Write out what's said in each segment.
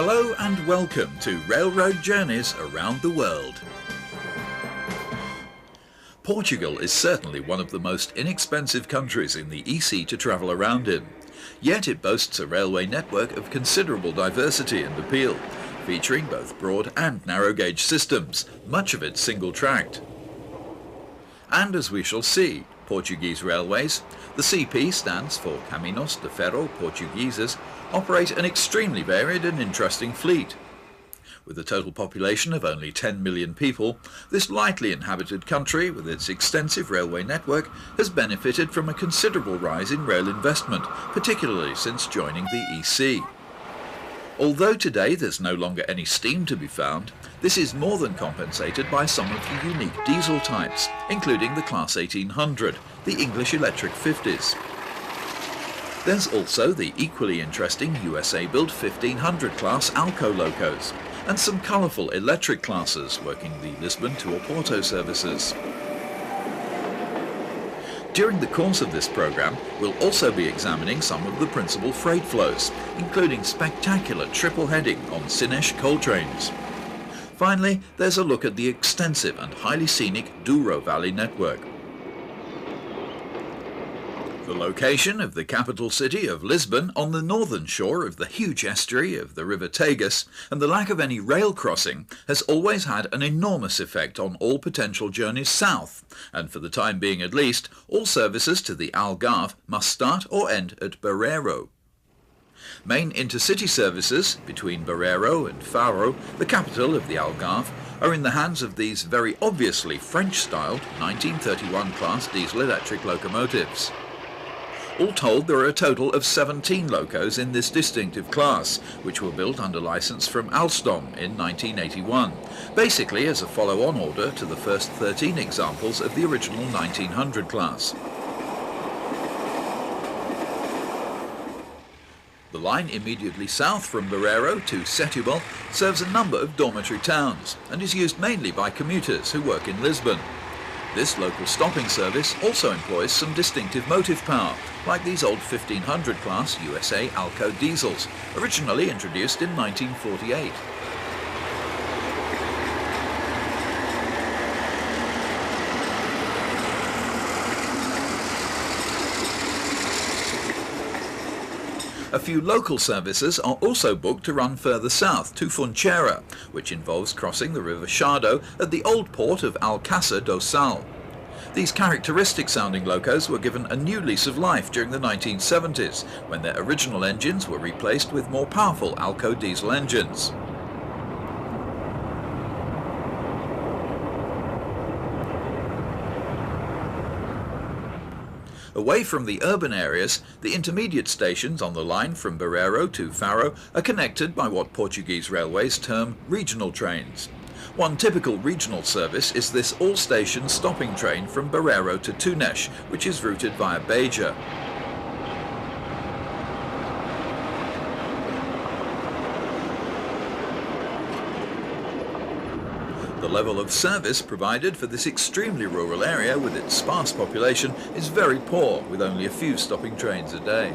Hello and welcome to Railroad Journeys Around the World. Portugal is certainly one of the most inexpensive countries in the EC to travel around in. Yet it boasts a railway network of considerable diversity and appeal, featuring both broad and narrow gauge systems, much of it single-tracked. And as we shall see, Portuguese railways, the CP stands for Caminhos de Ferro Portugueses, operate an extremely varied and interesting fleet. With a total population of only 10 million people, this lightly inhabited country with its extensive railway network has benefited from a considerable rise in rail investment, particularly since joining the EC. Although today there's no longer any steam to be found, this is more than compensated by some of the unique diesel types, including the Class 1800, the English electric 50s. There's also the equally interesting USA-built 1500 class Alco locos, and some colourful electric classes working the Lisbon to Oporto services. During the course of this programme, we'll also be examining some of the principal freight flows, including spectacular triple heading on scenic coal trains. Finally, there's a look at the extensive and highly scenic Douro Valley network. The location of the capital city of Lisbon on the northern shore of the huge estuary of the River Tagus and the lack of any rail crossing has always had an enormous effect on all potential journeys south, and for the time being at least, all services to the Algarve must start or end at Barreiro. Main intercity services between Barreiro and Faro, the capital of the Algarve, are in the hands of these very obviously French-styled 1931 class diesel-electric locomotives. All told, there are a total of 17 locos in this distinctive class, which were built under licence from Alstom in 1981, basically as a follow-on order to the first 13 examples of the original 1900 class. The line immediately south from Barreiro to Setúbal serves a number of dormitory towns and is used mainly by commuters who work in Lisbon. This local stopping service also employs some distinctive motive power, like these old 1500 class USA Alco diesels, originally introduced in 1948. A few local services are also booked to run further south to Funchera, which involves crossing the River Shardo at the old port of Alcácer do Sal. These characteristic-sounding locos were given a new lease of life during the 1970s, when their original engines were replaced with more powerful Alco diesel engines. Away from the urban areas, the intermediate stations on the line from Barreiro to Faro are connected by what Portuguese railways term regional trains. One typical regional service is this all-station stopping train from Barreiro to Tunes, which is routed via Beja. The level of service provided for this extremely rural area with its sparse population is very poor, with only a few stopping trains a day.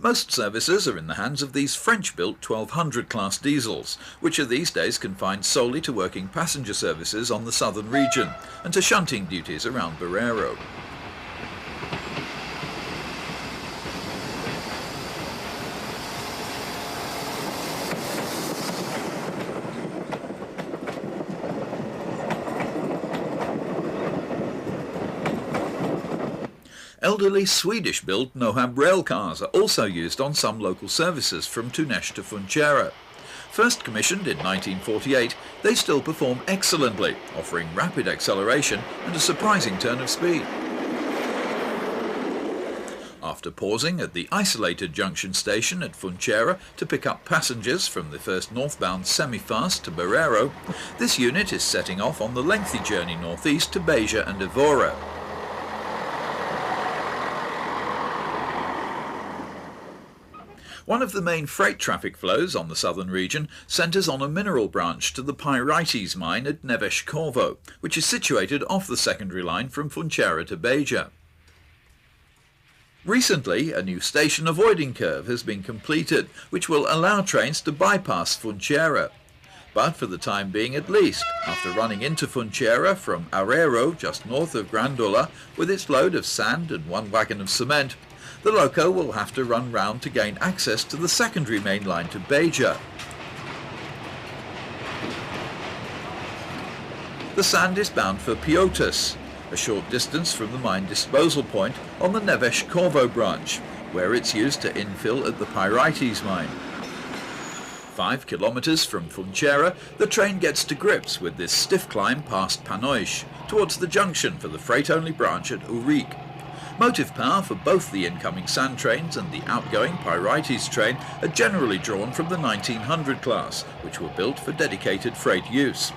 Most services are in the hands of these French-built 1200 class diesels, which are these days confined solely to working passenger services on the southern region and to shunting duties around Barreiro. Elderly Swedish-built Nohab rail cars are also used on some local services from Tunes to Funchera. First commissioned in 1948, they still perform excellently, offering rapid acceleration and a surprising turn of speed. After pausing at the isolated junction station at Funchera to pick up passengers from the first northbound semi-fast to Barreiro, this unit is setting off on the lengthy journey northeast to Beja and Évora. One of the main freight traffic flows on the southern region centres on a mineral branch to the Pyrites mine at Neves Corvo, which is situated off the secondary line from Funchera to Beja. Recently, a new station avoiding curve has been completed, which will allow trains to bypass Funchera. But for the time being at least, after running into Funchera from Arero, just north of Grândola, with its load of sand and one wagon of cement, the loco will have to run round to gain access to the secondary main line to Beja. The sand is bound for Piotas, a short distance from the mine disposal point on the Neves-Corvo branch, where it's used to infill at the Pyrites mine. 5 kilometres from Funchera, the train gets to grips with this stiff climb past Panois, towards the junction for the freight-only branch at Urique. Motive power for both the incoming sand trains and the outgoing Pyrites train are generally drawn from the 1900 class, which were built for dedicated freight use.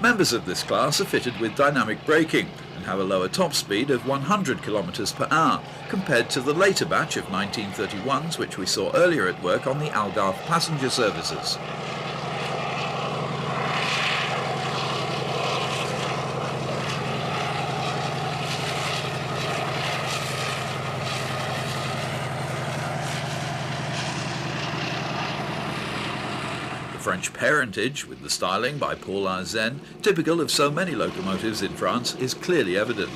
Members of this class are fitted with dynamic braking and have a lower top speed of 100 km per hour, compared to the later batch of 1931s which we saw earlier at work on the Algarve passenger services. French parentage, with the styling by Paul Arzen, typical of so many locomotives in France, is clearly evident.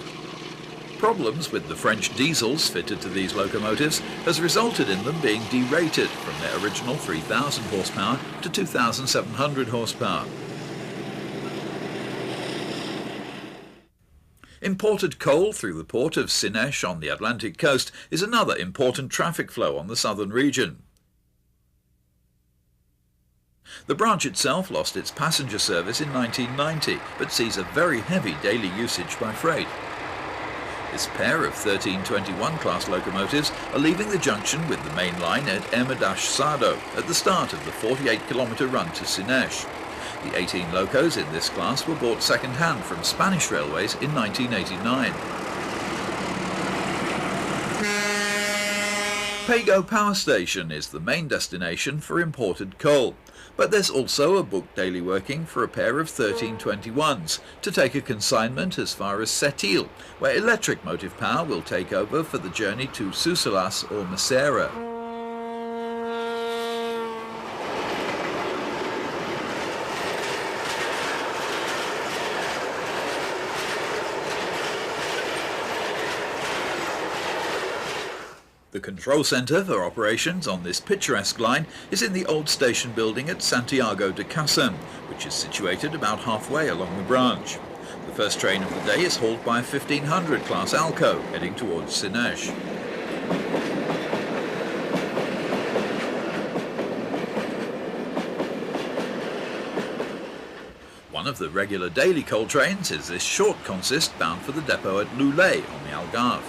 Problems with the French diesels fitted to these locomotives has resulted in them being derated from their original 3,000 horsepower to 2,700 horsepower. Imported coal through the port of Scenic on the Atlantic coast is another important traffic flow on the southern region. The branch itself lost its passenger service in 1990, but sees a very heavy daily usage by freight. This pair of 1321 class locomotives are leaving the junction with the main line at Ermedash-Sado at the start of the 48-kilometre run to Scenic. The 18 locos in this class were bought second-hand from Spanish railways in 1989. Pego Power Station is the main destination for imported coal, but there's also a booked daily working for a pair of 1321s to take a consignment as far as Setil, where electric motive power will take over for the journey to Susalas or Macera. The control centre for operations on this picturesque line is in the old station building at Santiago de Cacem, which is situated about halfway along the branch. The first train of the day is hauled by a 1500 class Alco heading towards Scenic. One of the regular daily coal trains is this short consist bound for the depot at Loulé on the Algarve.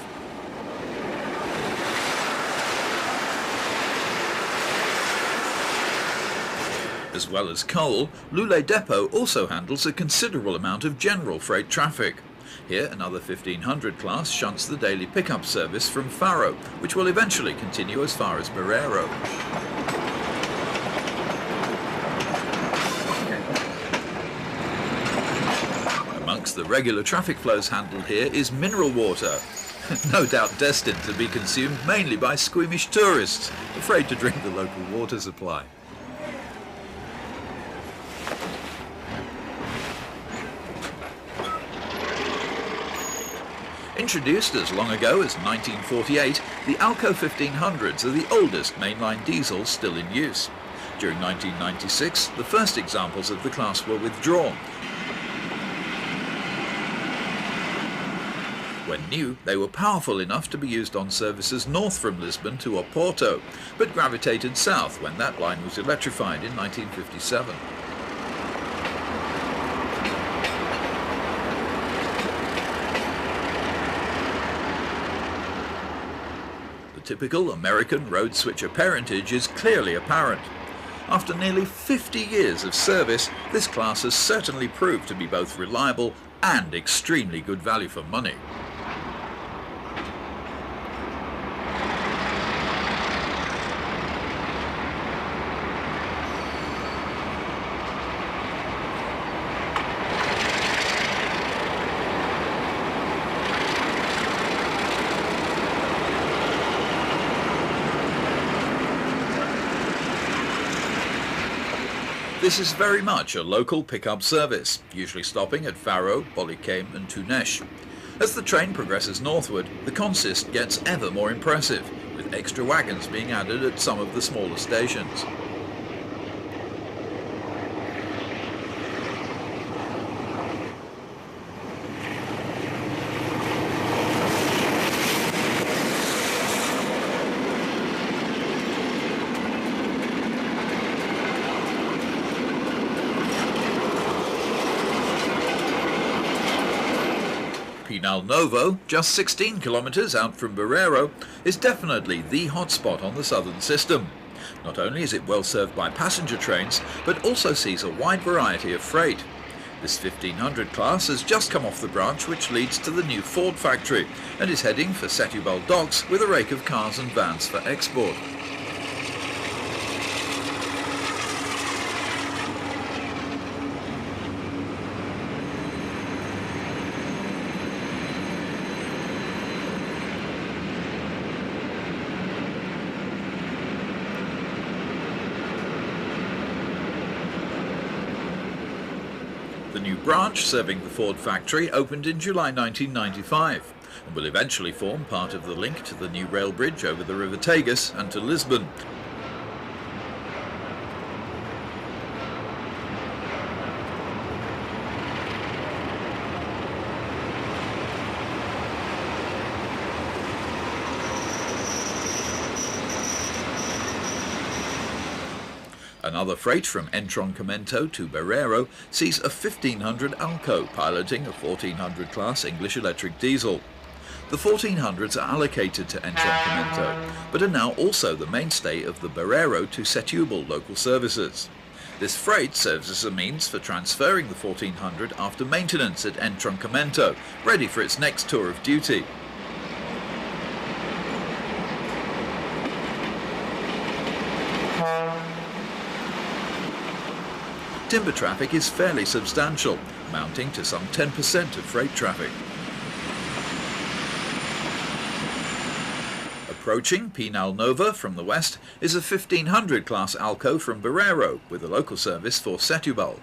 As well as coal, Loulé Depot also handles a considerable amount of general freight traffic. Here, another 1500 class shunts the daily pickup service from Faro, which will eventually continue as far as Barreiro. Amongst the regular traffic flows handled here is mineral water, no doubt destined to be consumed mainly by squeamish tourists, afraid to drink the local water supply. Introduced as long ago as 1948, the Alco 1500s are the oldest mainline diesels still in use. During 1996, the first examples of the class were withdrawn. When new, they were powerful enough to be used on services north from Lisbon to Oporto, but gravitated south when that line was electrified in 1957. Typical American road switcher parentage is clearly apparent. After nearly 50 years of service, this class has certainly proved to be both reliable and extremely good value for money. This is very much a local pickup service, usually stopping at Faro, Bolicame and Tunes. As the train progresses northward, the consist gets ever more impressive, with extra wagons being added at some of the smaller stations. Pinal Novo, just 16 kilometres out from Barreiro, is definitely the hotspot on the southern system. Not only is it well served by passenger trains, but also sees a wide variety of freight. This 1500 class has just come off the branch which leads to the new Ford factory and is heading for Setúbal docks with a rake of cars and vans for export. The new branch serving the Ford factory opened in July 1995 and will eventually form part of the link to the new rail bridge over the River Tagus and to Lisbon. Another freight from Entroncamento to Barreiro sees a 1500 Alco piloting a 1400 class English electric diesel. The 1400s are allocated to Entroncamento, but are now also the mainstay of the Barreiro to Setúbal local services. This freight serves as a means for transferring the 1400 after maintenance at Entroncamento, ready for its next tour of duty. Timber traffic is fairly substantial, amounting to some 10% of freight traffic. Approaching Pinal Nova from the west is a 1500 class Alco from Barreiro with a local service for Setúbal.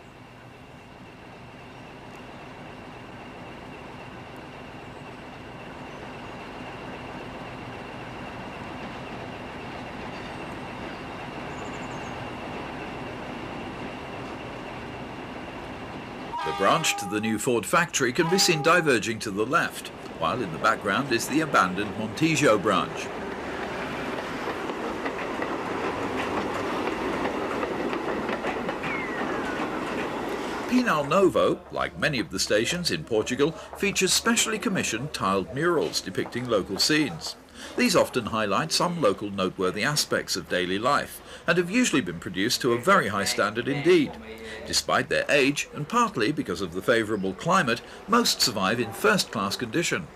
The branch to the new Ford factory can be seen diverging to the left, while in the background is the abandoned Montijo branch. Pinal Novo, like many of the stations in Portugal, features specially commissioned tiled murals depicting local scenes. These often highlight some local noteworthy aspects of daily life, and have usually been produced to a very high standard indeed. Despite their age, and partly because of the favourable climate, most survive in first-class condition.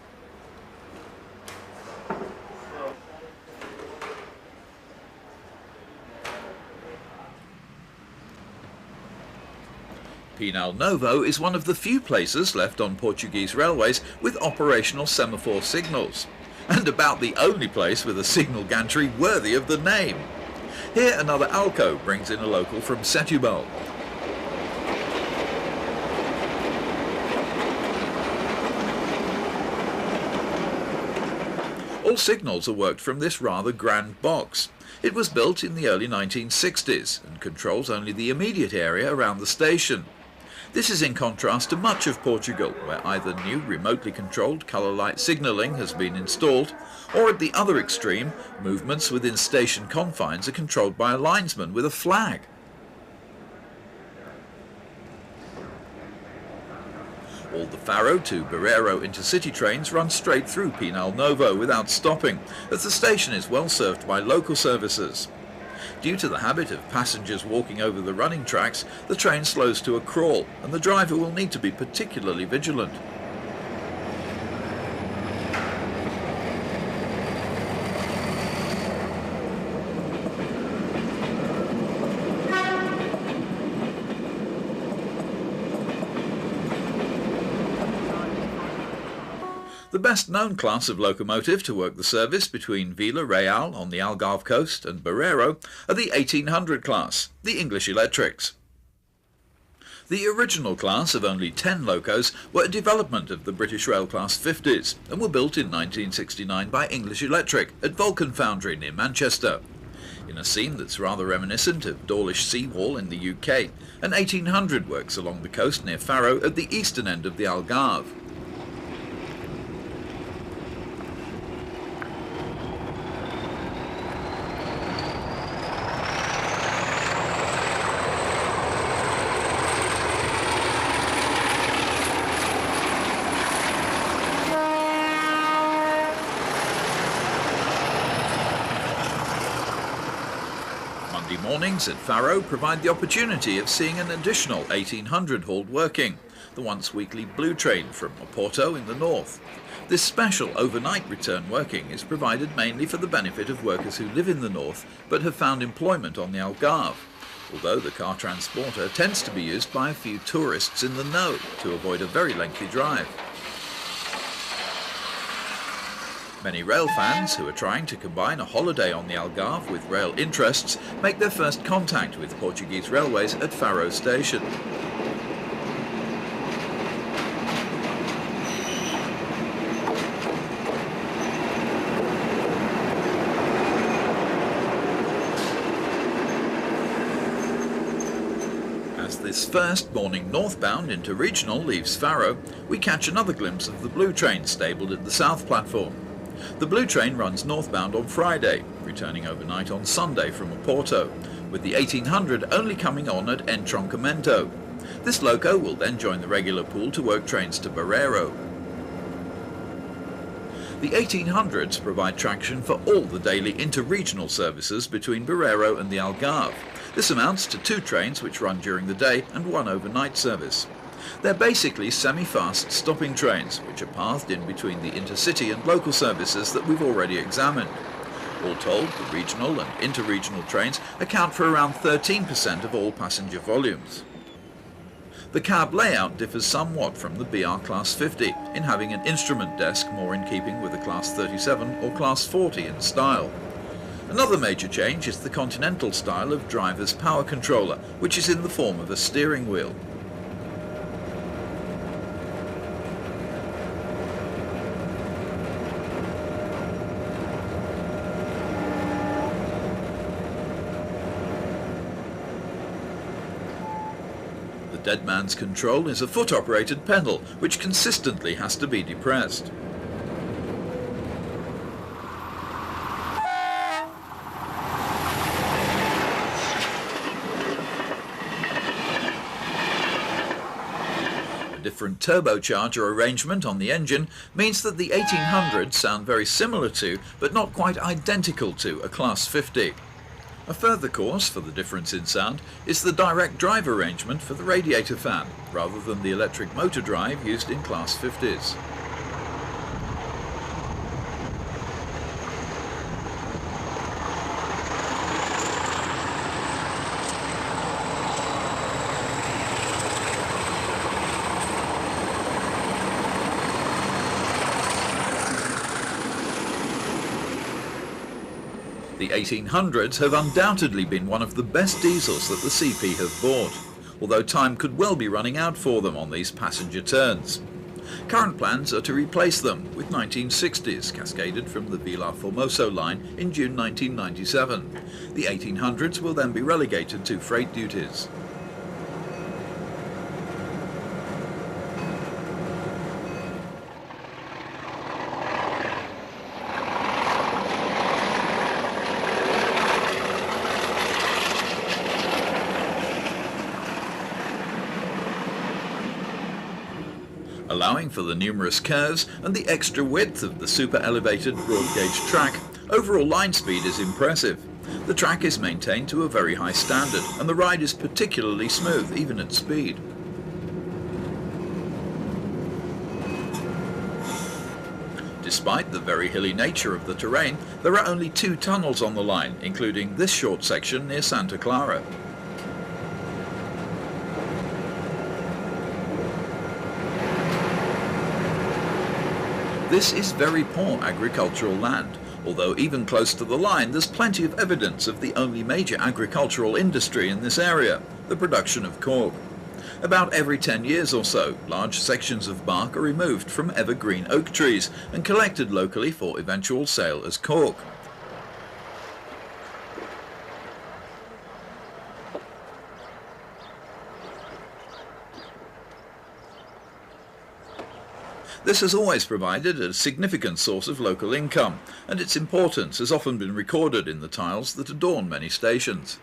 Pinal Novo is one of the few places left on Portuguese railways with operational semaphore signals, and about the only place with a signal gantry worthy of the name. Here another Alco brings in a local from Setúbal. All signals are worked from this rather grand box. It was built in the early 1960s and controls only the immediate area around the station. This is in contrast to much of Portugal, where either new remotely controlled colour light signalling has been installed, or at the other extreme, movements within station confines are controlled by a linesman with a flag. All the Faro to Barreiro intercity trains run straight through Pinal Novo without stopping, as the station is well served by local services. Due to the habit of passengers walking over the running tracks, the train slows to a crawl, and the driver will need to be particularly vigilant. The best-known class of locomotive to work the service between Vila Real on the Algarve coast and Barreiro are the 1800 class, the English electrics. The original class of only 10 locos were a development of the British Rail Class 50s and were built in 1969 by English Electric at Vulcan Foundry near Manchester. In a scene that's rather reminiscent of Dawlish Seawall in the UK, an 1800 works along the coast near Faro at the eastern end of the Algarve. Monday mornings at Faro provide the opportunity of seeing an additional 1800 hauled working, the once weekly Blue Train from Oporto in the north. This special overnight return working is provided mainly for the benefit of workers who live in the north but have found employment on the Algarve, although the car transporter tends to be used by a few tourists in the know to avoid a very lengthy drive. Many rail fans who are trying to combine a holiday on the Algarve with rail interests make their first contact with Portuguese railways at Faro station. As this first morning northbound interregional leaves Faro, we catch another glimpse of the Blue Train stabled at the south platform. The Blue Train runs northbound on Friday, returning overnight on Sunday from Oporto, with the 1800 only coming on at Entroncamento. This loco will then join the regular pool to work trains to Barreiro. The 1800s provide traction for all the daily interregional services between Barreiro and the Algarve. This amounts to 2 trains which run during the day and 1 overnight service. They're basically semi-fast stopping trains, which are pathed in between the intercity and local services that we've already examined. All told, the regional and interregional trains account for around 13% of all passenger volumes. The cab layout differs somewhat from the BR Class 50 in having an instrument desk more in keeping with a Class 37 or Class 40 in style. Another major change is the continental style of driver's power controller, which is in the form of a steering wheel. The dead man's control is a foot-operated pedal, which consistently has to be depressed. A different turbocharger arrangement on the engine means that the 1800s sound very similar to, but not quite identical to, a Class 50. A further cause for the difference in sound is the direct drive arrangement for the radiator fan, rather than the electric motor drive used in Class 50s. The 1800s have undoubtedly been one of the best diesels that the CP have bought, although time could well be running out for them on these passenger turns. Current plans are to replace them with 1960s cascaded from the Vilar Formoso line in June 1997. The 1800s will then be relegated to freight duties. Allowing for the numerous curves and the extra width of the super elevated broad gauge track, overall line speed is impressive. The track is maintained to a very high standard and the ride is particularly smooth even at speed. Despite the very hilly nature of the terrain, there are only 2 tunnels on the line, including this short section near Santa Clara. This is very poor agricultural land, although even close to the line there's plenty of evidence of the only major agricultural industry in this area, the production of cork. About every 10 years or so, large sections of bark are removed from evergreen oak trees and collected locally for eventual sale as cork. This has always provided a significant source of local income, and its importance has often been recorded in the tiles that adorn many stations.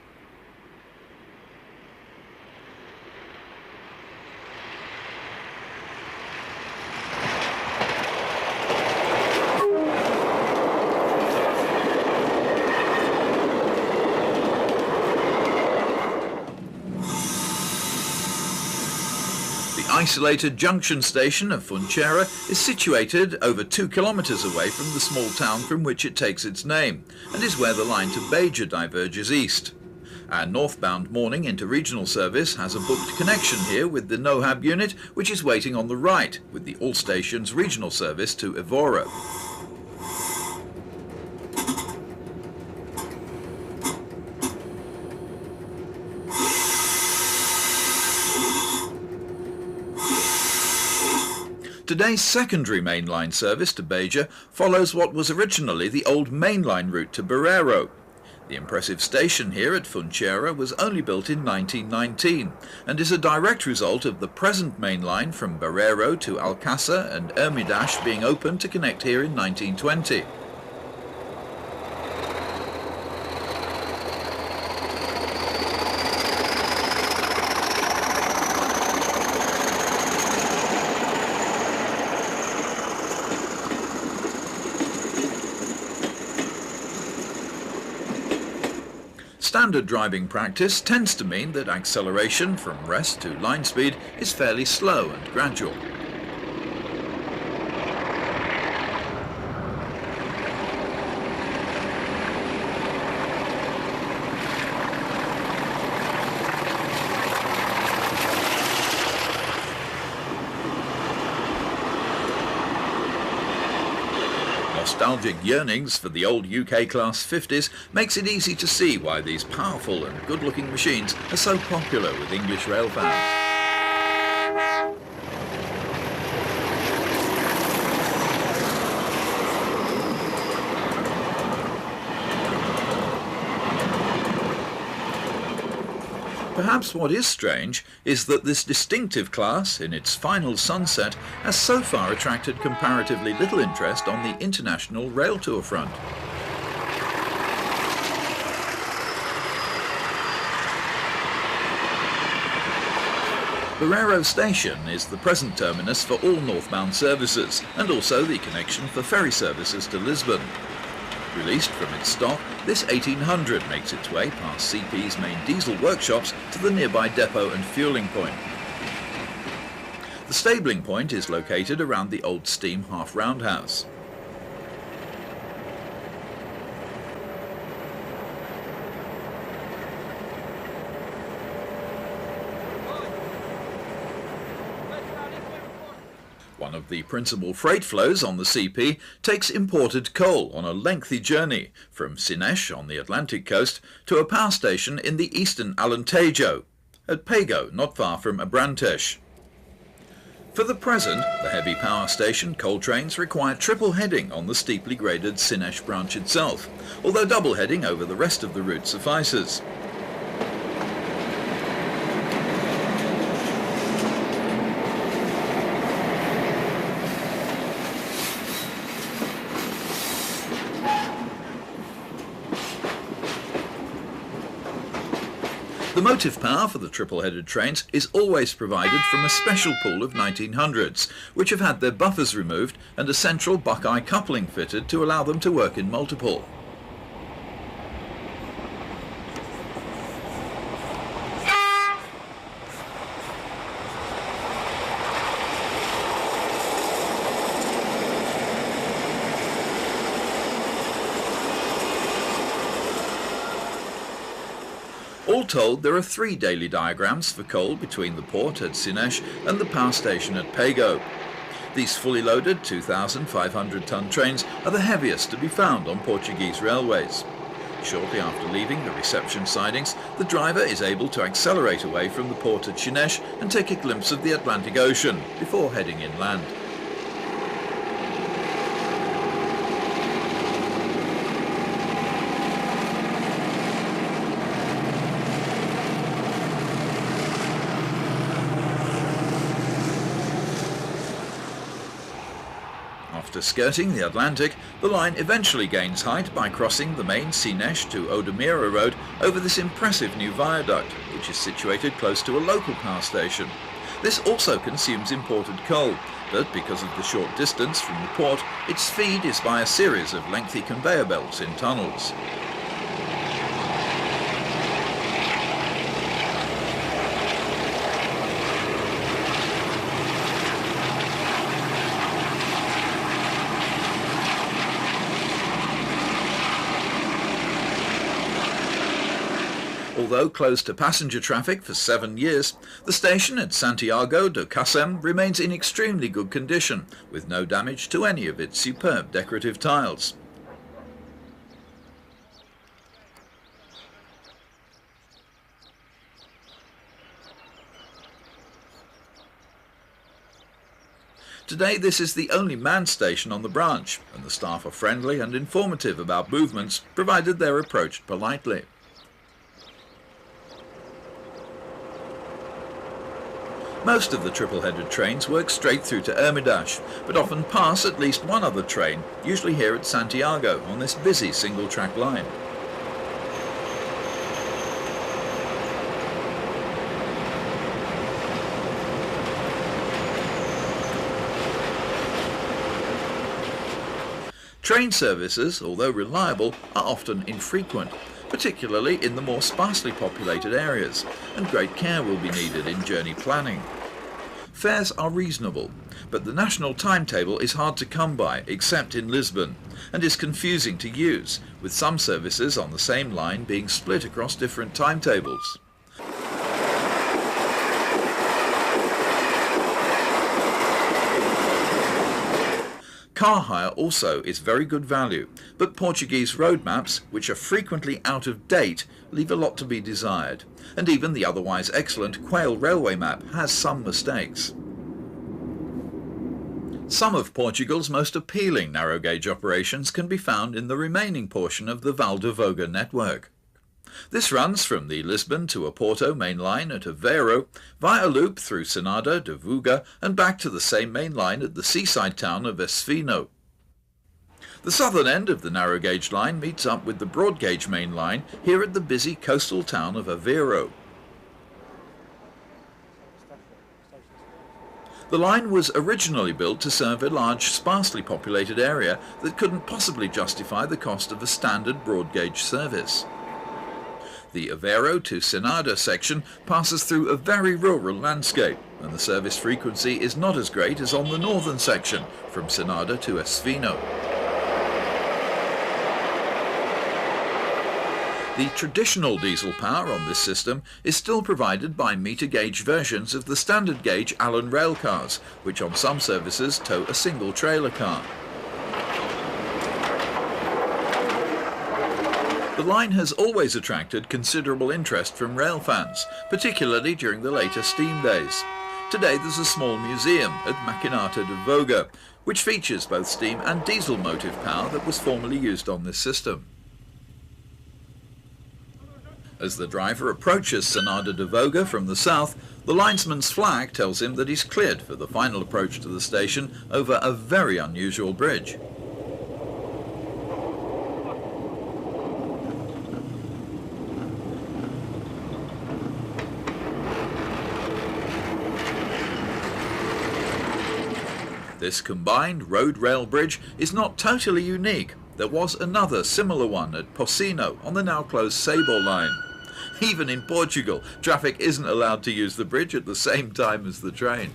The isolated junction station of Funchera is situated over 2 kilometres away from the small town from which it takes its name, and is where the line to Beja diverges east. Our northbound morning interregional service has a booked connection here with the Nohab unit, which is waiting on the right, with the all stations regional service to Evora. Today's secondary mainline service to Beja follows what was originally the old mainline route to Barreiro. The impressive station here at Funchera was only built in 1919 and is a direct result of the present mainline from Barreiro to Alcázar and Ermidas being opened to connect here in 1920. Standard driving practice tends to mean that acceleration from rest to line speed is fairly slow and gradual. Nostalgic yearnings for the old UK Class 50s makes it easy to see why these powerful and good-looking machines are so popular with English rail fans. Perhaps what is strange is that this distinctive class, in its final sunset, has so far attracted comparatively little interest on the international rail tour front. Barreiro Station is the present terminus for all northbound services, and also the connection for ferry services to Lisbon. Released from its stock, this 1800 makes its way past CP's main diesel workshops to the nearby depot and fuelling point. The stabling point is located around the old steam half roundhouse. One of the principal freight flows on the CP takes imported coal on a lengthy journey from Sines on the Atlantic coast to a power station in the eastern Alentejo, at Pego, not far from Abrantes. For the present, the heavy power station coal trains require triple heading on the steeply graded Sines branch itself, although double heading over the rest of the route suffices. The motive power for the triple-headed trains is always provided from a special pool of 1900s, which have had their buffers removed and a central Buckeye coupling fitted to allow them to work in multiple. All told, there are 3 daily diagrams for coal between the port at Sines and the power station at Pego. These fully loaded 2,500-ton trains are the heaviest to be found on Portuguese railways. Shortly after leaving the reception sidings, the driver is able to accelerate away from the port at Scenic and take a glimpse of the Atlantic Ocean before heading inland. After skirting the Atlantic, the line eventually gains height by crossing the main Scenic to Odemira Road over this impressive new viaduct, which is situated close to a local power station. This also consumes imported coal, but because of the short distance from the port, its feed is by a series of lengthy conveyor belts in tunnels. Although closed to passenger traffic for 7 years, the station at Santiago de Casem remains in extremely good condition, with no damage to any of its superb decorative tiles. Today this is the only manned station on the branch, and the staff are friendly and informative about movements, provided they're approached politely. Most of the triple-headed trains work straight through to Ermidas, but often pass at least one other train, usually here at Santiago on this busy single-track line. Train services, although reliable, are often infrequent, particularly in the more sparsely populated areas, and great care will be needed in journey planning. Fares are reasonable, but the national timetable is hard to come by, except in Lisbon, and is confusing to use, with some services on the same line being split across different timetables. Car hire also is very good value, but Portuguese road maps, which are frequently out of date, leave a lot to be desired, and even the otherwise excellent Quail railway map has some mistakes. Some of Portugal's most appealing narrow-gauge operations can be found in the remaining portion of the Val do Voga network. This runs from the Lisbon to Oporto main line at Aveiro, via loop through Senada de Vuga and back to the same main line at the seaside town of Esfino. The southern end of the narrow-gauge line meets up with the broad-gauge main line here at the busy coastal town of Aveiro. The line was originally built to serve a large, sparsely populated area that couldn't possibly justify the cost of a standard broad-gauge service. The Aveiro to Senada section passes through a very rural landscape, and the service frequency is not as great as on the northern section, from Senada to Esfino. The traditional diesel power on this system is still provided by meter-gauge versions of the standard-gauge Allen rail cars, which on some services tow a single trailer car. The line has always attracted considerable interest from rail fans, particularly during the later steam days. Today there's a small museum at Maquinata de Voga, which features both steam and diesel motive power that was formerly used on this system. As the driver approaches Senada de Voga from the south, the linesman's flag tells him that he's cleared for the final approach to the station over a very unusual bridge. This combined road-rail bridge is not totally unique. There was another similar one at Pocinho on the now closed Sable line. Even in Portugal, traffic isn't allowed to use the bridge at the same time as the train.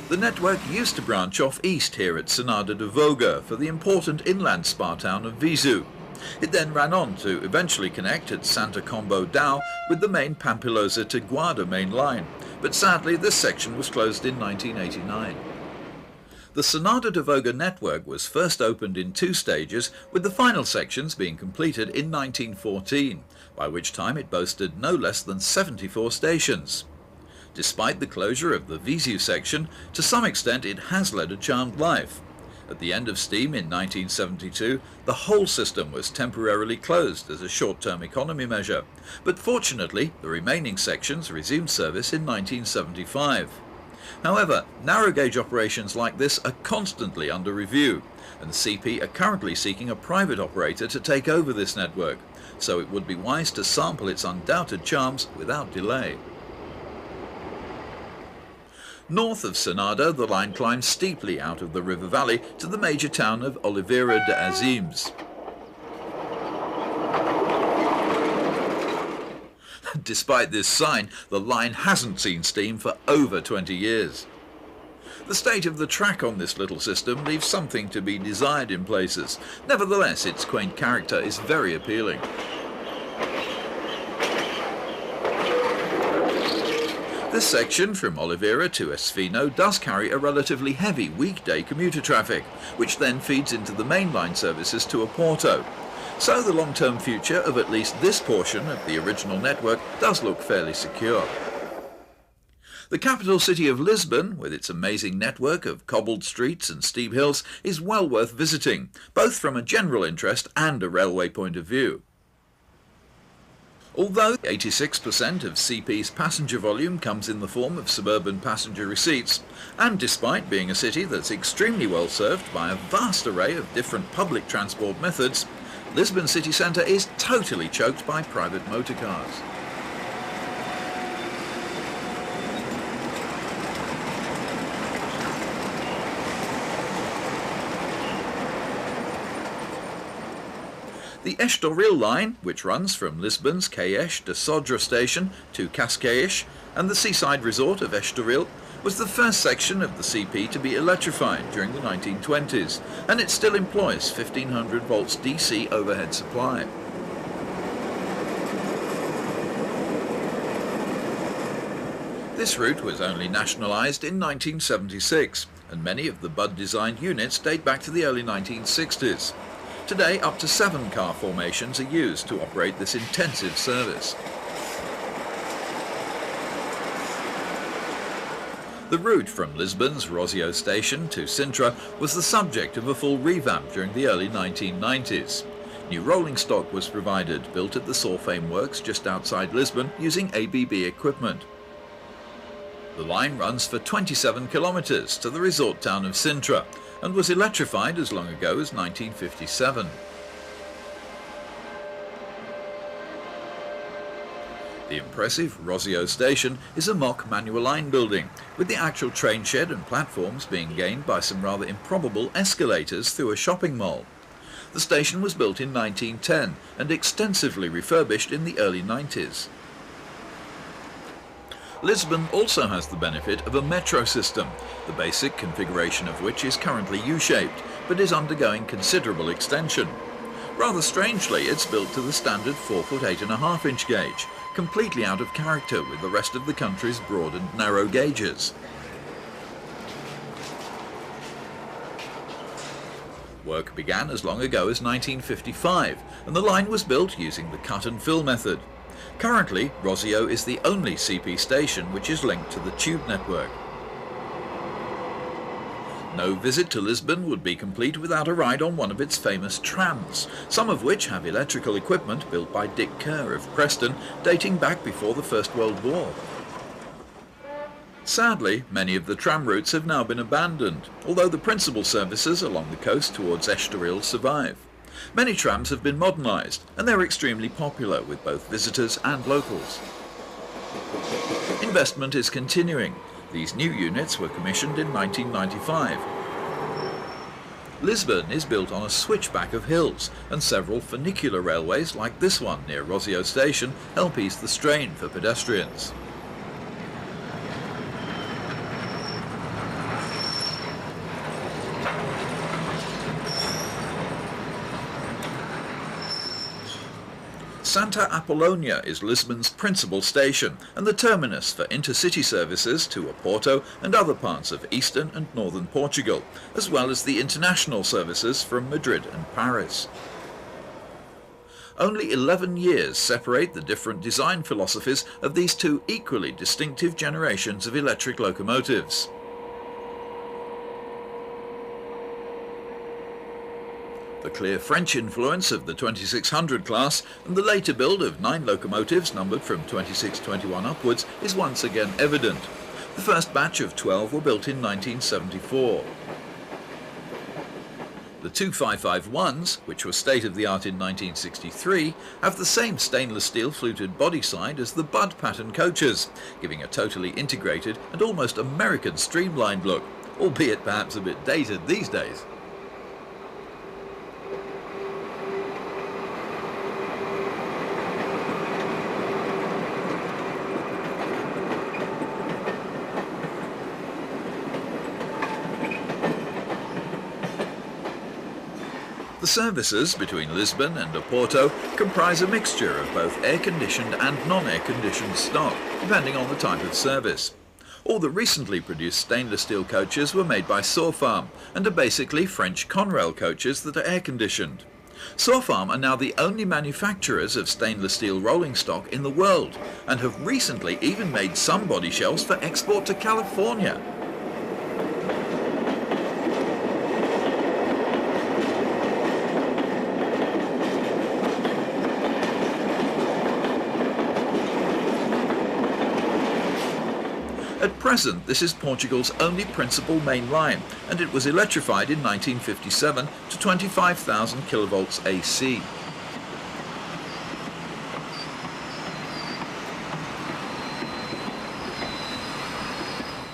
The network used to branch off east here at Senada de Voga for the important inland spa town of Visu. It then ran on to eventually connect at Santa Combo Dao with the main Pampilosa to Guarda main line, but sadly this section was closed in 1989. The Sonada de Voga network was first opened in 2 stages, with the final sections being completed in 1914, by which time it boasted no less than 74 stations. Despite the closure of the Viseu section, to some extent it has led a charmed life. At the end of steam in 1972, the whole system was temporarily closed as a short-term economy measure, but fortunately the remaining sections resumed service in 1975. However, narrow gauge operations like this are constantly under review, and CP are currently seeking a private operator to take over this network, so it would be wise to sample its undoubted charms without delay. North of Sonada, the line climbs steeply out of the river valley to the major town of Oliveira de Azimes. Despite this sign, the line hasn't seen steam for over 20 years. The state of the track on this little system leaves something to be desired in places. Nevertheless, its quaint character is very appealing. This section from Oliveira to Esfino does carry a relatively heavy weekday commuter traffic, which then feeds into the mainline services to Oporto. So the long-term future of at least this portion of the original network does look fairly secure. The capital city of Lisbon, with its amazing network of cobbled streets and steep hills, is well worth visiting, both from a general interest and a railway point of view. Although 86% of CP's passenger volume comes in the form of suburban passenger receipts, and despite being a city that's extremely well served by a vast array of different public transport methods, Lisbon city centre is totally choked by private motor cars. The Estoril line, which runs from Lisbon's Caix de Sodré station to Cascais and the seaside resort of Estoril, was the first section of the CP to be electrified during the 1920s, and it still employs 1500 volts DC overhead supply. This route was only nationalised in 1976, and many of the Budd-designed units date back to the early 1960s. Today, up to 7 car formations are used to operate this intensive service. The route from Lisbon's Rosio station to Sintra was the subject of a full revamp during the early 1990s. New rolling stock was provided, built at the Solfame works just outside Lisbon using ABB equipment. The line runs for 27 kilometres to the resort town of Sintra, and was electrified as long ago as 1957. The impressive Rosio station is a mock manual line building, with the actual train shed and platforms being gained by some rather improbable escalators through a shopping mall. The station was built in 1910 and extensively refurbished in the early 90s. Lisbon also has the benefit of a metro system, the basic configuration of which is currently U-shaped, but is undergoing considerable extension. Rather strangely, it's built to the standard 4-foot 8.5-inch gauge, completely out of character with the rest of the country's broad and narrow gauges. Work began as long ago as 1955, and the line was built using the cut and fill method. Currently, Rosio is the only CP station which is linked to the tube network. No visit to Lisbon would be complete without a ride on one of its famous trams, some of which have electrical equipment built by Dick Kerr of Preston, dating back before the First World War. Sadly, many of the tram routes have now been abandoned, although the principal services along the coast towards Estoril survive. Many trams have been modernised, and they're extremely popular with both visitors and locals. Investment is continuing. These new units were commissioned in 1995. Lisbon is built on a switchback of hills, and several funicular railways like this one near Rosio station help ease the strain for pedestrians. Santa Apollonia is Lisbon's principal station and the terminus for intercity services to Oporto and other parts of eastern and northern Portugal, as well as the international services from Madrid and Paris. Only 11 years separate the different design philosophies of these two equally distinctive generations of electric locomotives. The clear French influence of the 2600 class and the later build of 9 locomotives numbered from 2621 upwards is once again evident. The first batch of 12 were built in 1974. The 2551s, which were state-of-the-art in 1963, have the same stainless steel fluted body side as the Bud pattern coaches, giving a totally integrated and almost American streamlined look, albeit perhaps a bit dated these days. The services between Lisbon and Oporto comprise a mixture of both air-conditioned and non-air-conditioned stock, depending on the type of service. All the recently produced stainless steel coaches were made by Sorfarm and are basically French Conrail coaches that are air-conditioned. Sorfarm are now the only manufacturers of stainless steel rolling stock in the world and have recently even made some body shells for export to California. At present, this is Portugal's only principal main line, and it was electrified in 1957 to 25,000 kilovolts AC.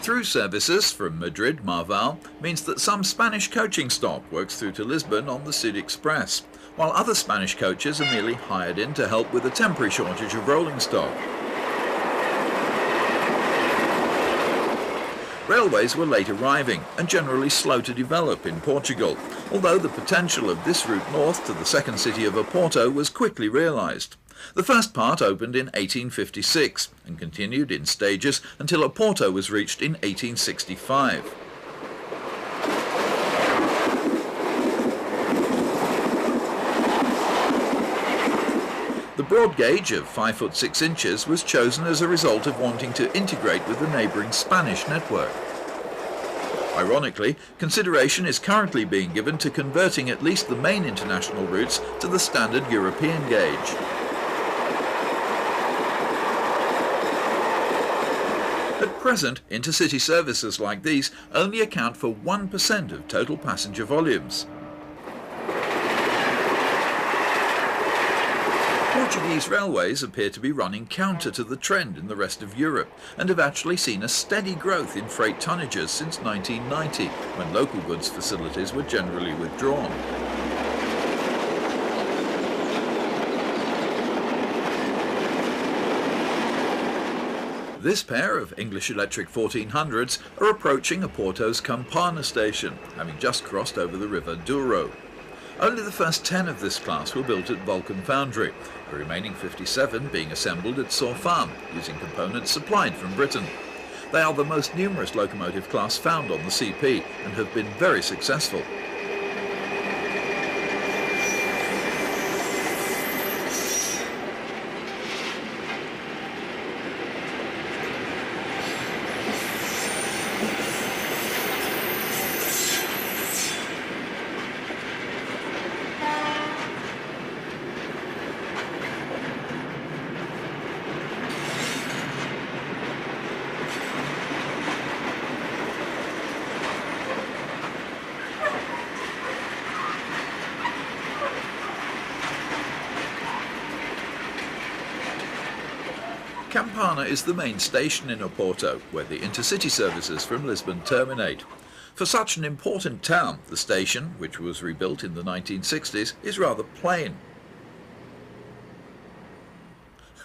Through services from Madrid Marval means that some Spanish coaching stock works through to Lisbon on the Cid Express, while other Spanish coaches are merely hired in to help with a temporary shortage of rolling stock. Railways were late arriving and generally slow to develop in Portugal, although the potential of this route north to the second city of Oporto was quickly realised. The first part opened in 1856 and continued in stages until Oporto was reached in 1865. The broad gauge of 5 foot 6 inches was chosen as a result of wanting to integrate with the neighbouring Spanish network. Ironically, consideration is currently being given to converting at least the main international routes to the standard European gauge. At present, intercity services like these only account for 1% of total passenger volumes. Portuguese railways appear to be running counter to the trend in the rest of Europe and have actually seen a steady growth in freight tonnages since 1990, when local goods facilities were generally withdrawn. This pair of English electric 1400s are approaching Oporto's Campana station, having just crossed over the river Douro. Only the first 10 of this class were built at Vulcan Foundry, the remaining 57 being assembled at Sorfarm, using components supplied from Britain. They are the most numerous locomotive class found on the CP and have been very successful. Campana is the main station in Oporto, where the intercity services from Lisbon terminate. For such an important town, the station, which was rebuilt in the 1960s, is rather plain.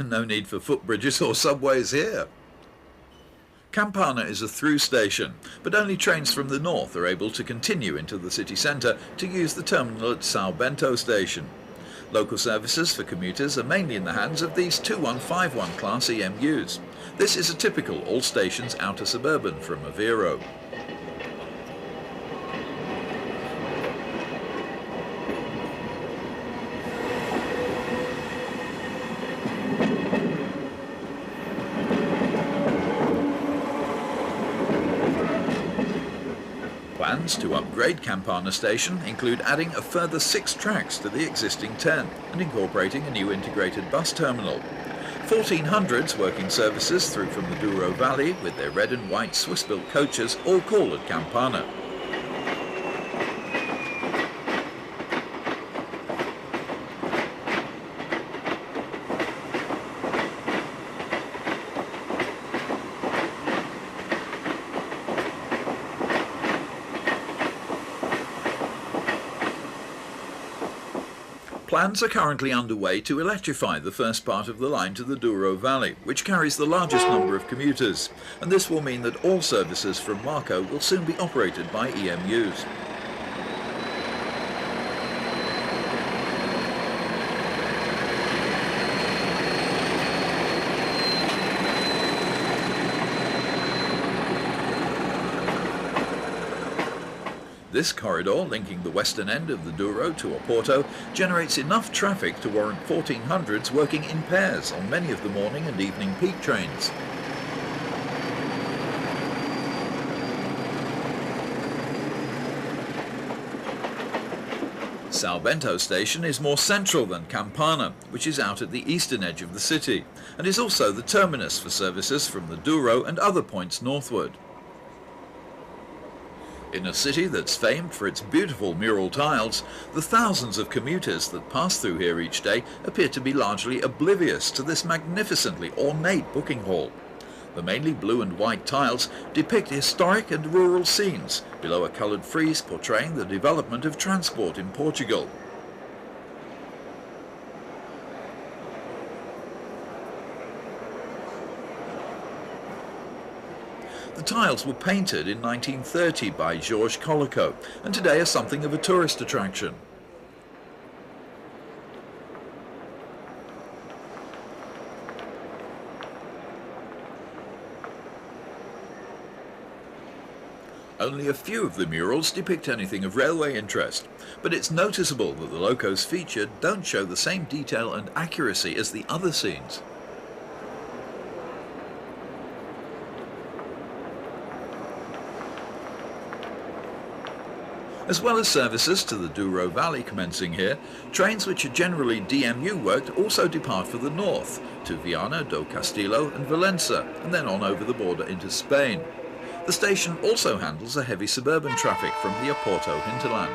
No need for footbridges or subways here. Campana is a through station, but only trains from the north are able to continue into the city centre to use the terminal at São Bento station. Local services for commuters are mainly in the hands of these 2151 class EMUs. This is a typical all stations outer suburban from Aveiro. Plans to upgrade Campana station include adding a further 6 tracks to the existing 10 and incorporating a new integrated bus terminal. 1400s working services through from the Douro Valley with their red and white Swiss-built coaches all call at Campana. Plans are currently underway to electrify the first part of the line to the Douro Valley, which carries the largest number of commuters, and this will mean that all services from Marco will soon be operated by EMUs. This corridor, linking the western end of the Douro to Oporto, generates enough traffic to warrant 1400s working in pairs on many of the morning and evening peak trains. São Bento station is more central than Campana, which is out at the eastern edge of the city, and is also the terminus for services from the Douro and other points northward. In a city that's famed for its beautiful mural tiles, the thousands of commuters that pass through here each day appear to be largely oblivious to this magnificently ornate booking hall. The mainly blue and white tiles depict historic and rural scenes, below a coloured frieze portraying the development of transport in Portugal. The tiles were painted in 1930 by Jorge Colico and today are something of a tourist attraction. Only a few of the murals depict anything of railway interest, but it's noticeable that the locos featured don't show the same detail and accuracy as the other scenes. As well as services to the Douro Valley commencing here, trains which are generally DMU worked also depart for the north, to Viana do Castelo and Valença, and then on over the border into Spain. The station also handles a heavy suburban traffic from the Oporto hinterland.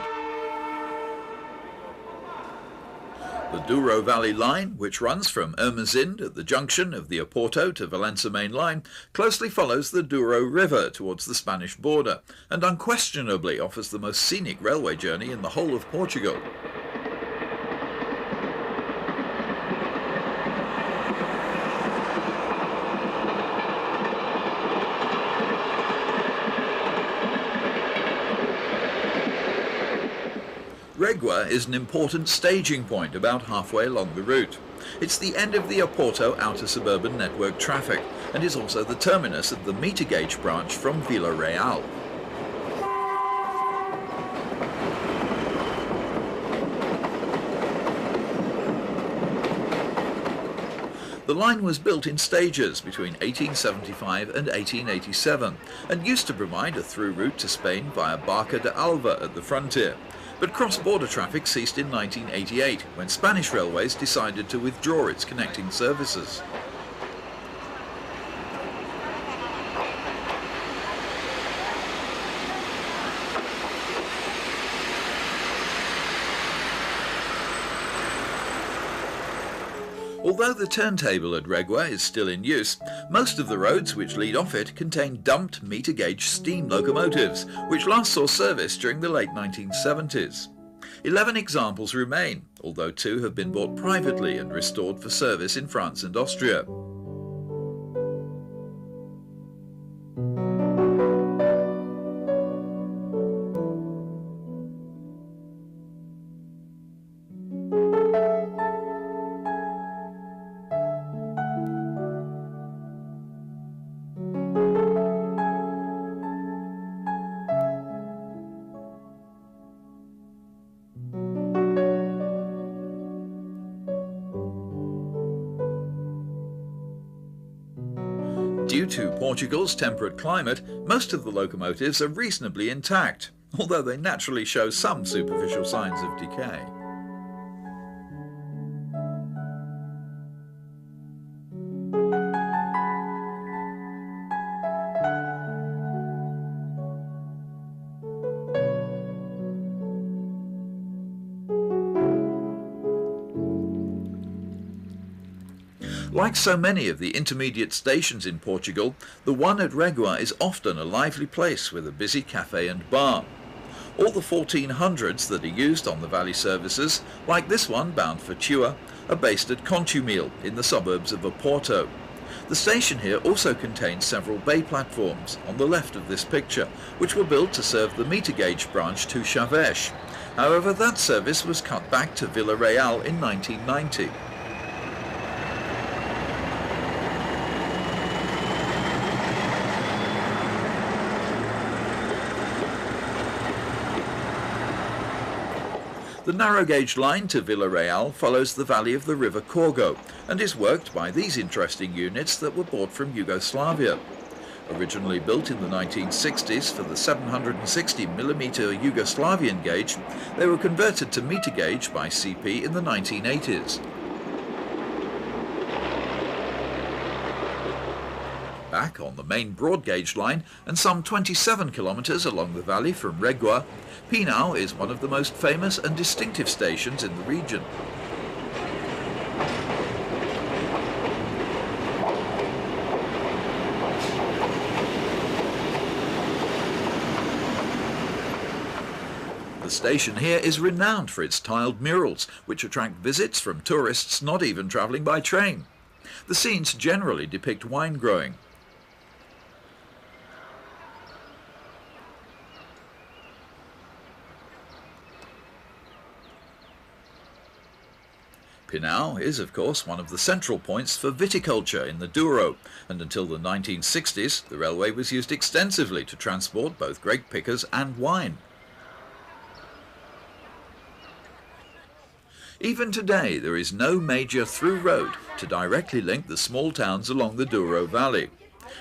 The Douro Valley line, which runs from Ermesinde at the junction of the Oporto to Valença main line, closely follows the Douro River towards the Spanish border and unquestionably offers the most scenic railway journey in the whole of Portugal. Régua is an important staging point about halfway along the route. It's the end of the Oporto outer suburban network traffic and is also the terminus of the meter gauge branch from Vila Real. The line was built in stages between 1875 and 1887 and used to provide a through route to Spain via Barca de Alva at the frontier. But cross-border traffic ceased in 1988 when Spanish Railways decided to withdraw its connecting services. Although the turntable at Régua is still in use, most of the roads which lead off it contain dumped meter gauge steam locomotives, which last saw service during the late 1970s. 11 examples remain, although 2 have been bought privately and restored for service in France and Austria. Due to Portugal's temperate climate, most of the locomotives are reasonably intact, although they naturally show some superficial signs of decay. Like so many of the intermediate stations in Portugal, the one at Régua is often a lively place with a busy cafe and bar. All the 1400s that are used on the valley services, like this one bound for Tua, are based at Contumel in the suburbs of Oporto. The station here also contains several bay platforms on the left of this picture, which were built to serve the meter gauge branch to Chaves. However, that service was cut back to Vila Real in 1990. The narrow gauge line to Vila Real follows the valley of the river Corgo and is worked by these interesting units that were bought from Yugoslavia. Originally built in the 1960s for the 760mm Yugoslavian gauge, they were converted to meter gauge by CP in the 1980s. Back on the main broad gauge line and some 27 kilometres along the valley from Régua, Pinhão is one of the most famous and distinctive stations in the region. The station here is renowned for its tiled murals, which attract visits from tourists not even travelling by train. The scenes generally depict wine growing. Pinhão is, of course, one of the central points for viticulture in the Douro, and until the 1960s, the railway was used extensively to transport both grape pickers and wine. Even today, there is no major through road to directly link the small towns along the Douro Valley.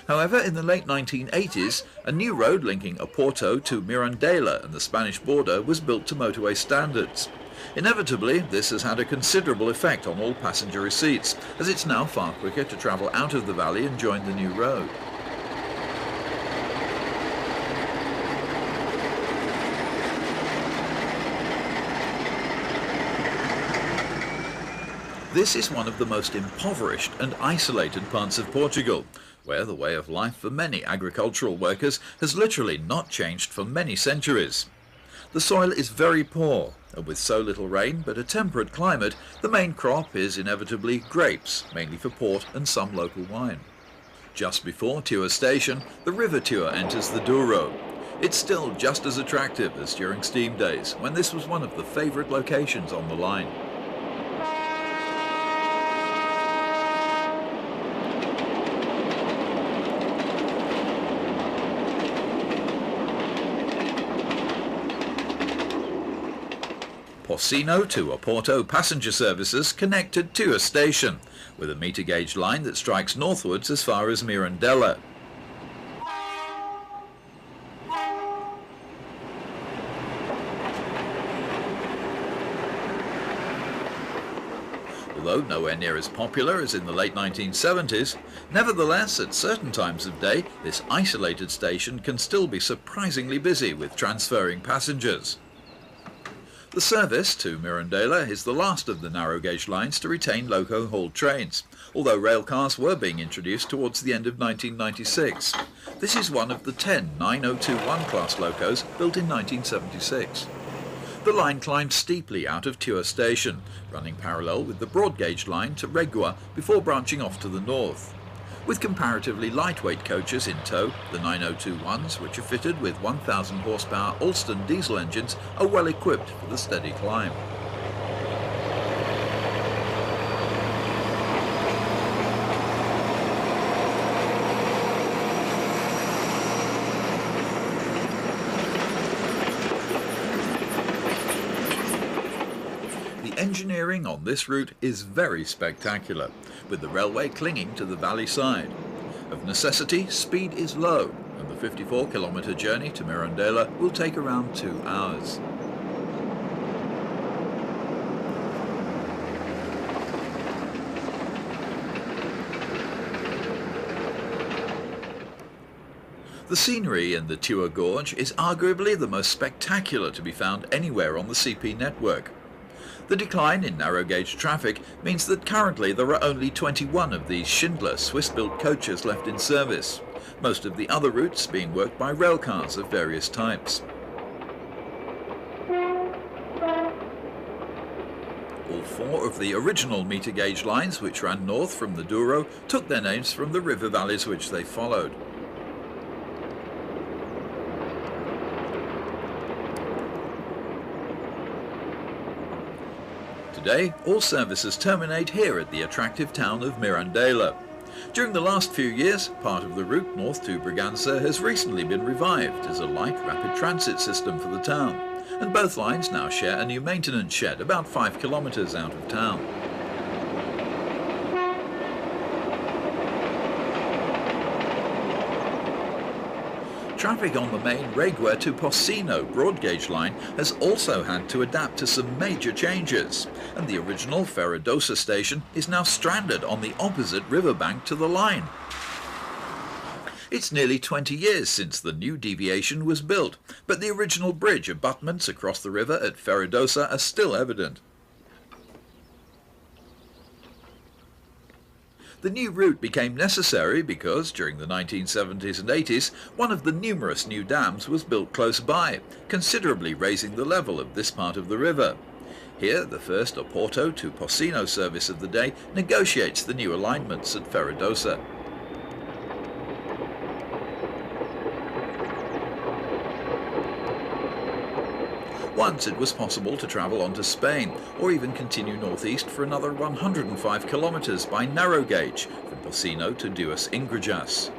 However, in the late 1980s, a new road linking Oporto to Mirandela and the Spanish border was built to motorway standards. Inevitably, this has had a considerable effect on all passenger receipts, as it's now far quicker to travel out of the valley and join the new road. This is one of the most impoverished and isolated parts of Portugal, where the way of life for many agricultural workers has literally not changed for many centuries. The soil is very poor, and with so little rain but a temperate climate, the main crop is inevitably grapes, mainly for port and some local wine. Just before Tua station, the river Tua enters the Douro. It's still just as attractive as during steam days, when this was one of the favourite locations on the line. Porcino to Oporto passenger services connected to a station, with a meter gauge line that strikes northwards as far as Mirandela. Although nowhere near as popular as in the late 1970s, nevertheless at certain times of day this isolated station can still be surprisingly busy with transferring passengers. The service to Mirandela is the last of the narrow gauge lines to retain loco-hauled trains, although rail cars were being introduced towards the end of 1996. This is one of the 10 9021 class locos built in 1976. The line climbed steeply out of Tua station, running parallel with the broad gauge line to Régua before branching off to the north. With comparatively lightweight coaches in tow, the 9021s, which are fitted with 1,000 horsepower Alston diesel engines, are well equipped for the steady climb. The engineering on this route is very spectacular, with the railway clinging to the valley side. Of necessity, speed is low, and the 54-kilometre journey to Mirandela will take around 2 hours. The scenery in the Tua Gorge is arguably the most spectacular to be found anywhere on the CP network. The decline in narrow-gauge traffic means that currently there are only 21 of these Schindler Swiss-built coaches left in service, most of the other routes being worked by railcars of various types. All 4 of the original meter-gauge lines which ran north from the Douro took their names from the river valleys which they followed. Today, all services terminate here at the attractive town of Mirandela. During the last few years, part of the route north to Bragança has recently been revived as a light rapid transit system for the town, and both lines now share a new maintenance shed about 5 kilometres out of town. Traffic on the main Reguer to Porcino broad gauge line has also had to adapt to some major changes, and the original Ferradosa station is now stranded on the opposite riverbank to the line. It's nearly 20 years since the new deviation was built, but the original bridge abutments across the river at Ferradosa are still evident. The new route became necessary because, during the 1970s and 80s, one of the numerous new dams was built close by, considerably raising the level of this part of the river. Here, the first Oporto to Porcino service of the day negotiates the new alignments at Ferradosa. Once it was possible to travel on to Spain, or even continue northeast for another 105 kilometres by narrow gauge from Porcino to Duas Ingrejas.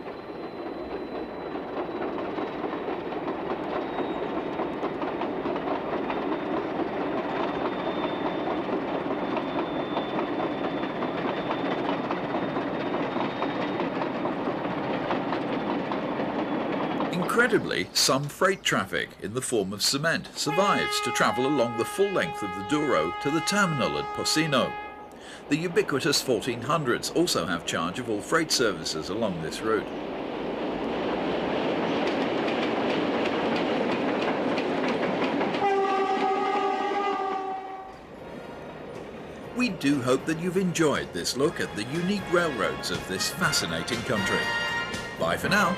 Incredibly, some freight traffic in the form of cement survives to travel along the full length of the Douro to the terminal at Porcino. The ubiquitous 1400s also have charge of all freight services along this route. We do hope that you've enjoyed this look at the unique railroads of this fascinating country. Bye for now.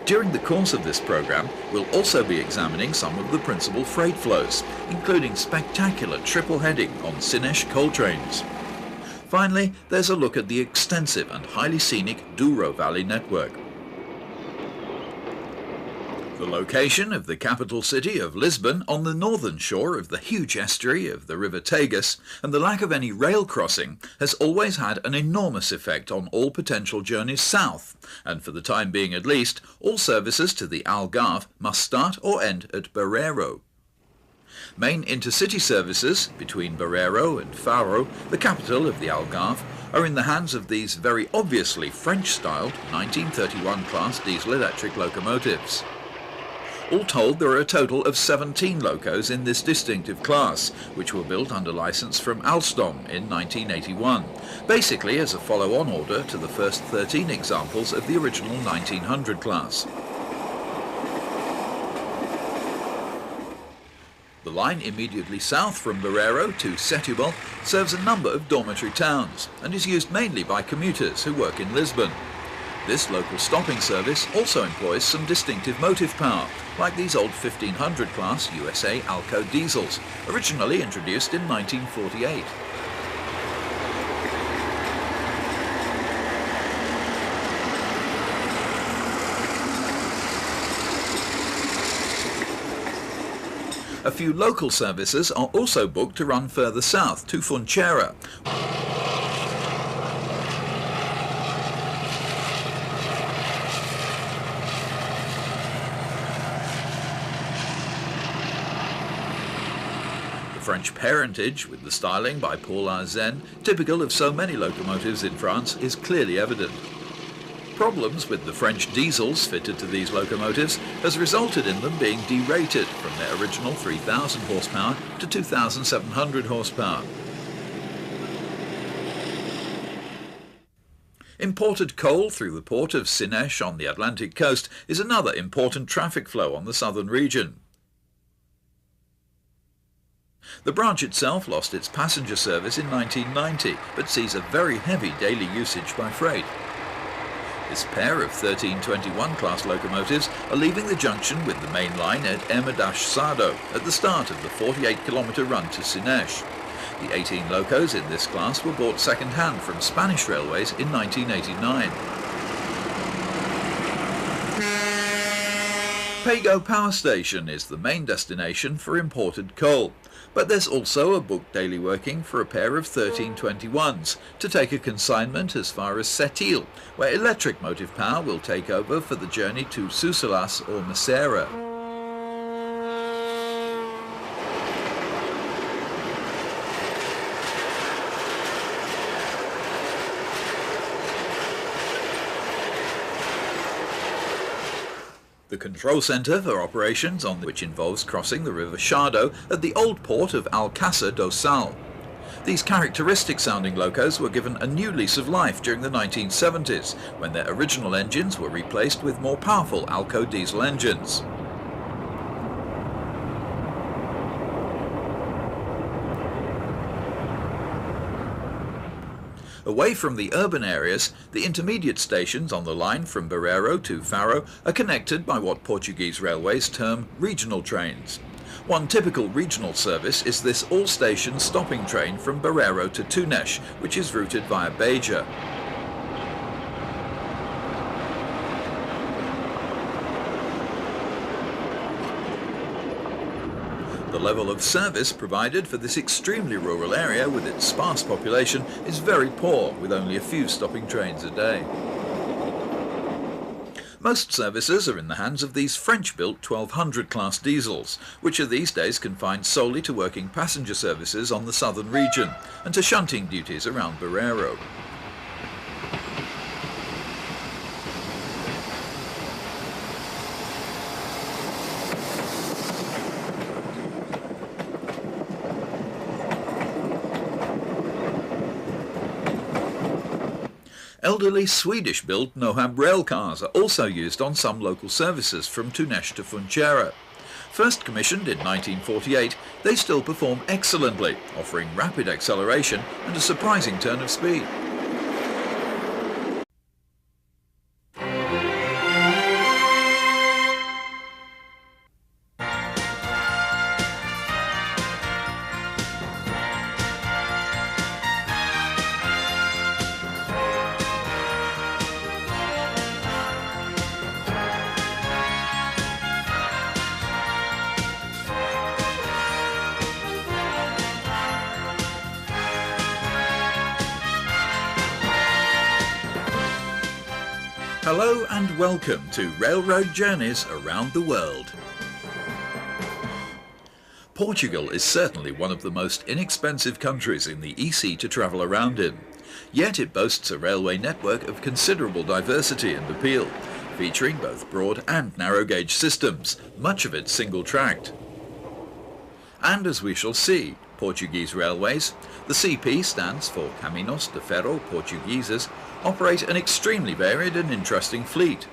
During the course of this program, we'll also be examining some of the principal freight flows, including spectacular triple heading on Sines coal trains. Finally, there's a look at the extensive and highly scenic Douro Valley network. The location of the capital city of Lisbon on the northern shore of the huge estuary of the River Tagus and the lack of any rail crossing has always had an enormous effect on all potential journeys south, and for the time being at least, all services to the Algarve must start or end at Barreiro. Main intercity services between Barreiro and Faro, the capital of the Algarve, are in the hands of these very obviously French-styled 1931 class diesel-electric locomotives. All told, there are a total of 17 locos in this distinctive class, which were built under licence from Alstom in 1981, basically as a follow-on order to the first 13 examples of the original 1900 class. The line immediately south from Barreiro to Setúbal serves a number of dormitory towns and is used mainly by commuters who work in Lisbon. This local stopping service also employs some distinctive motive power, like these old 1500 class USA Alco diesels, originally introduced in 1948. A few local services are also booked to run further south to Funchera. The French parentage, with the styling by Paul Arzen, typical of so many locomotives in France, is clearly evident. Problems with the French diesels fitted to these locomotives has resulted in them being derated from their original 3,000 horsepower to 2,700 horsepower. Imported coal through the port of scenic on the Atlantic coast is another important traffic flow on the southern region. The branch itself lost its passenger service in 1990, but sees a very heavy daily usage by freight. This pair of 1321 class locomotives are leaving the junction with the main line at Ermedage-Sado at the start of the 48-kilometre run to Sines. The 18 locos in this class were bought second-hand from Spanish railways in 1989. Pego Power Station is the main destination for imported coal, but there's also a booked daily working for a pair of 1321s to take a consignment as far as Setil, where electric motive power will take over for the journey to Sucelas or Macera. The control centre for operations which involves crossing the river Shardo at the old port of Alcácer do Sal. These characteristic-sounding locos were given a new lease of life during the 1970s, when their original engines were replaced with more powerful Alco diesel engines. Away from the urban areas, the intermediate stations on the line from Barreiro to Faro are connected by what Portuguese railways term regional trains. One typical regional service is this all-station stopping train from Barreiro to Tunes, which is routed via Beja. The level of service provided for this extremely rural area with its sparse population is very poor, with only a few stopping trains a day. Most services are in the hands of these French-built 1200 class diesels, which are these days confined solely to working passenger services on the southern region and to shunting duties around Barreiro. Elderly Swedish-built Nohab railcars are also used on some local services from Tunes to Funchera. First commissioned in 1948, they still perform excellently, offering rapid acceleration and a surprising turn of speed. Hello and welcome to Railroad Journeys Around the World. Portugal is certainly one of the most inexpensive countries in the EC to travel around in. Yet it boasts a railway network of considerable diversity and appeal, featuring both broad and narrow gauge systems, much of it single-tracked. And as we shall see, Portuguese railways, the CP stands for Caminhos de Ferro Portugueses, operate an extremely varied and interesting fleet.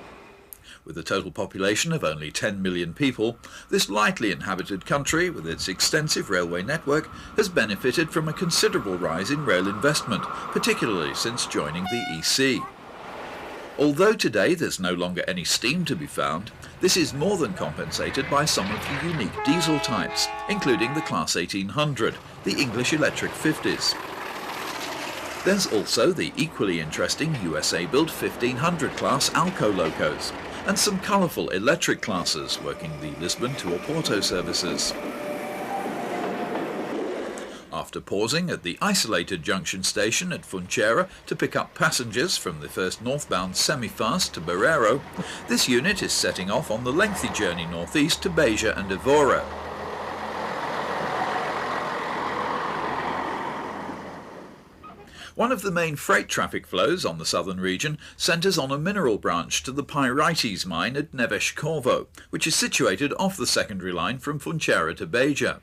With a total population of only 10 million people, this lightly inhabited country, with its extensive railway network, has benefited from a considerable rise in rail investment, particularly since joining the EC. Although today there's no longer any steam to be found, this is more than compensated by some of the unique diesel types, including the Class 1800, the English electric 50s. There's also the equally interesting USA-built 1500 class Alco locos, and some colourful electric classes working the Lisbon to Oporto services. After pausing at the isolated junction station at Funchera to pick up passengers from the first northbound semi-fast to Barreiro, this unit is setting off on the lengthy journey northeast to Beja and Evora. One of the main freight traffic flows on the southern region centres on a mineral branch to the Pyrites mine at Neves Corvo, which is situated off the secondary line from Funchera to Beja.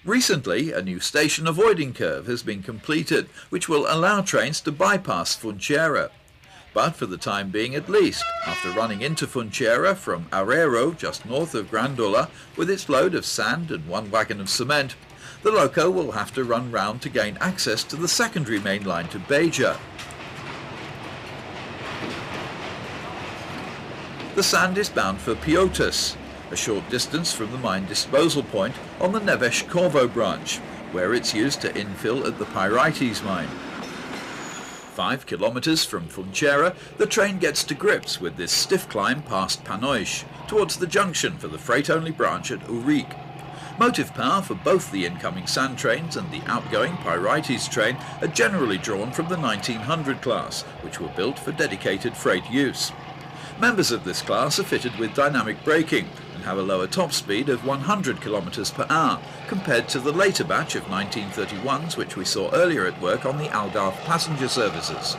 Recently, a new station avoiding curve has been completed, which will allow trains to bypass Funchera. But for the time being at least, after running into Funchera from Arreiro, just north of Grandola, with its load of sand and one wagon of cement, the loco will have to run round to gain access to the secondary main line to Beja. The sand is bound for Piotas, a short distance from the mine disposal point on the Neves Corvo branch, where it's used to infill at the Pyrites mine. 5 kilometres from Funchera, the train gets to grips with this stiff climb past Panois, towards the junction for the freight-only branch at Urique. Motive power for both the incoming sand trains and the outgoing Pyrites train are generally drawn from the 1900 class, which were built for dedicated freight use. Members of this class are fitted with dynamic braking and have a lower top speed of 100 km per hour, compared to the later batch of 1931s which we saw earlier at work on the Algarve passenger services.